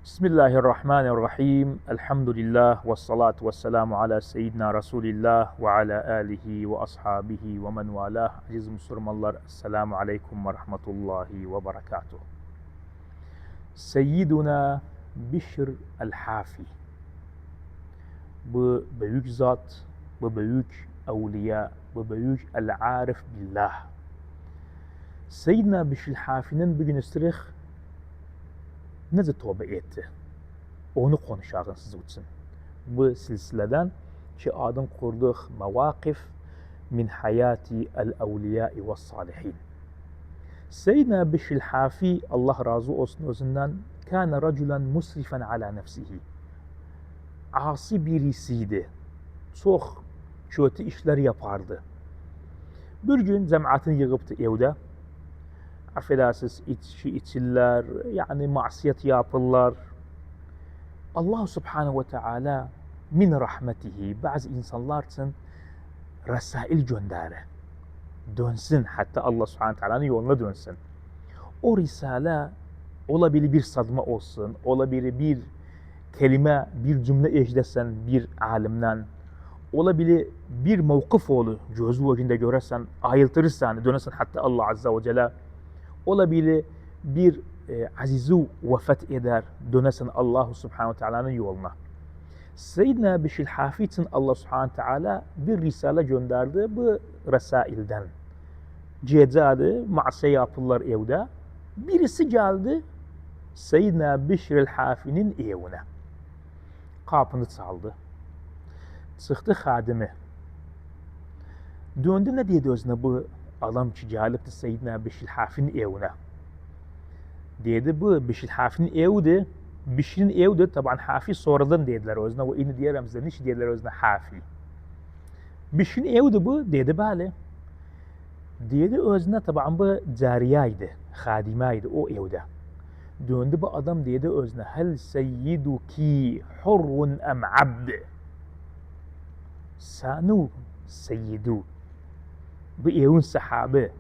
Bismillahirrahmanirrahim. Elhamdülillah ve salatu ve selamu ala seyyidina Resulillah ve ala alihi ve ashabihi ve men valah. Aziz Müslümanlar, Esselamu Aleyküm ve Rahmetullahi ve Berekatuhu. Seyyiduna Bişr el-Hafi. Bu büyük zat, bu büyük evliya, bu büyük el-Arif billah. Seyyidina Bişr el-Hafi'nin bugün istirih nece tövbe etti? Onu konuşalım siz için. Bu silsileden ki adın kurduğu mevakif min hayati el-evliyai ve salihin. Seyyidina Bişr el-Hafi, Allah razı olsun özünden, kâne raculen musrifen ala nefsihi. Asi birisiydi. Çok kötü işler yapardı. Bir gün cemaatini yığıptı evde. Affedersiniz, içki içirler, yani masiyet yapırlar. Allah Subhanahu ve Teala min rahmetihi bazı insanlar için resail gönderir. Dönsün, hatta Allah Subhanahu ve Teala'nın yoluna dönsün. O risale olabilir bir sadma olsun, olabilir bir kelime, bir cümle eşlesen bir alimden, olabilir bir mevkif olur, gözü önünde görürsen, ayıltırırsan, dönersen hatta Allah Azze ve Celle, olabilir bir azizu vefat eder, dönersen Allah Subhanahu Teala'nın yoluna. Seyyidina Bişr el-Hafi için Allah Subhanahu Teala bir risale gönderdi bu resailden. Cezadı, masiye yapırlar evde. Birisi geldi Seyyidina Bişr el-Hafi'nin evine. Kapını çaldı. Çıktı hadimi. Döndü, ne dedi özüne bu adam ki gelipti Seyyidina Bişr el-Hafi'nin evine. Dedi bu Bişr el-Hafi'nin evidir. Bişr'in evidir. Taban Hafi sonradan dediler özüne. Ve ini diyelim size niçin dediler özüne Hafi. Bişr'in evidir bu. Dedi böyle. Dedi özüne taban bu cariyaydı. Hadimaydı o evde. Döndü bu adam dedi özüne. Hel seyyiduki hurrun em abd. Sanu seyyidu. Bu evin sahabe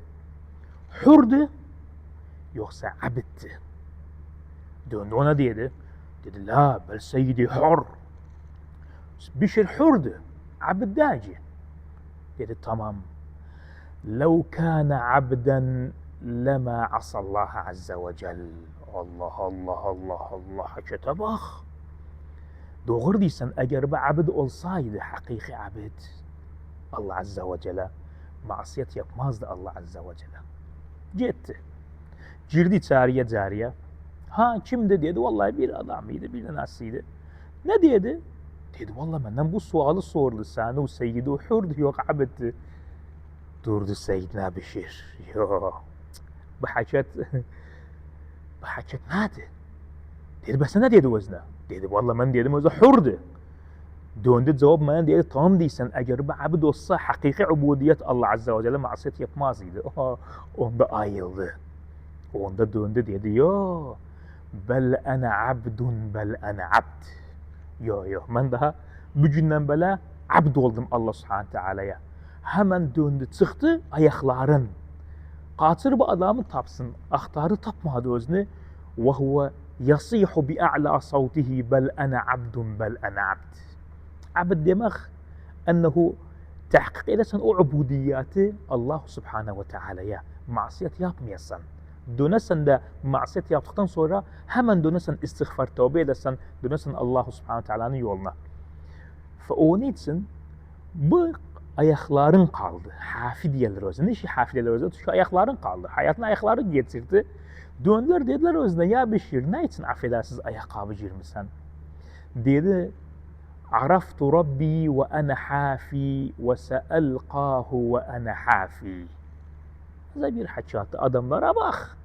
hurdu yoksa abdti. Döndü ona dedi. Dedi la bel seyyidi hur. Bişr hurdu. Abdaci. Dedi tamam. Lev kana abden lema asallaha azze ve cel. Allah Allah Allah Allah. Hakete bak. Doğru değilsen, eğer bu abd olsaydı, hakiki abd, Allah Azze ve Celle masiyet yapmazdı Allah Azze ve Celle. Gitti. Girdi içeriye cariye. Ha kimdi dedi, vallahi bir adamıydı, bir nasıydı. Ne dedi? Dedi vallahi benden bu sualı sordu. Sanu seyyidu hurdu yok abdti. Durdu Seyyidina Bişr. Yok. Bu haket neydi? Dedi ben ne dedi özüne? Dedi vallahi ben dedim özü hurdu. Döndü cevap bana dedi tamam değilsen, eğer bu abd olsa hakiki ubudiyet Allah Azze ve Celle masiyet yapmazdı. Onda ayıldı. Onda döndü dedi yo bel ana abdun bel ana abd. Yo ben daha bugünden böyle abd oldum Allah Subhanahu Teala'ya. Hemen döndü çıktı ayakların. Kaçır bu adamı tapsın. Aktarı tapmadı özünü. Ve huve yasihu bi a'la savtihi bel ana abdun bel ana abd. Abd demek ennehu tahkik edersen o ubudiyatı Allah Subhanahu ve Teala'ya masiyet yapmayasan. Dönersen de masiyet yaptıktan sonra hemen dönersen istiğfar tövbe edersen, dönersen Allah Subhanahu ve Teala'nın yoluna. Ve onun için bu ayakların kaldı. Hafi diyorlar özüne. Ne işi hafi diyorlar özüne? Çünkü ayakların kaldı. Hayatın ayakları getirdi. Döndüler dediler özüne ya Bişir ne için affedersiz ayakkabı girmişsen? Dedi araftu Rabbi ve ana hafi ve seelqahu ve ana hafi. Bize bir hakikat adamlara bak.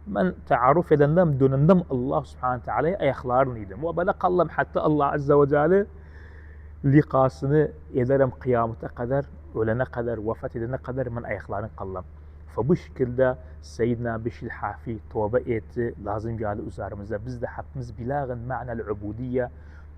Ben taarruf edendem dönendem Allah Subhanahu Teala'ya ayaklarınıydım. Ve böyle kallam hatta Allah Azze ve Celle liqasını ederim kıyamete kadar, ölene kadar, vefat edene kadar ben ayaklarını kallam. Ve bu şekilde Seyyidina Bişr el-Hafi tövbe etti. Lazım geldi üzerimizde. Biz de hepimiz bilağın ma'nel ubudiyye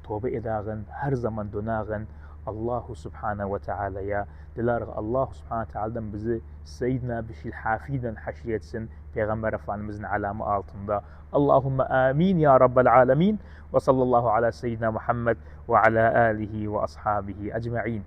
tövbe edağın, her zaman dönağın, الله سبحانه وتعالى يا دلار الله سبحانه وتعالى بزي سيدنا بشي الحافيدا حشرية سن في غمبر فان مزن على مآلتن اللهم آمين يا رب العالمين. وصلى الله على سيدنا محمد وعلى آله وأصحابه أجمعين.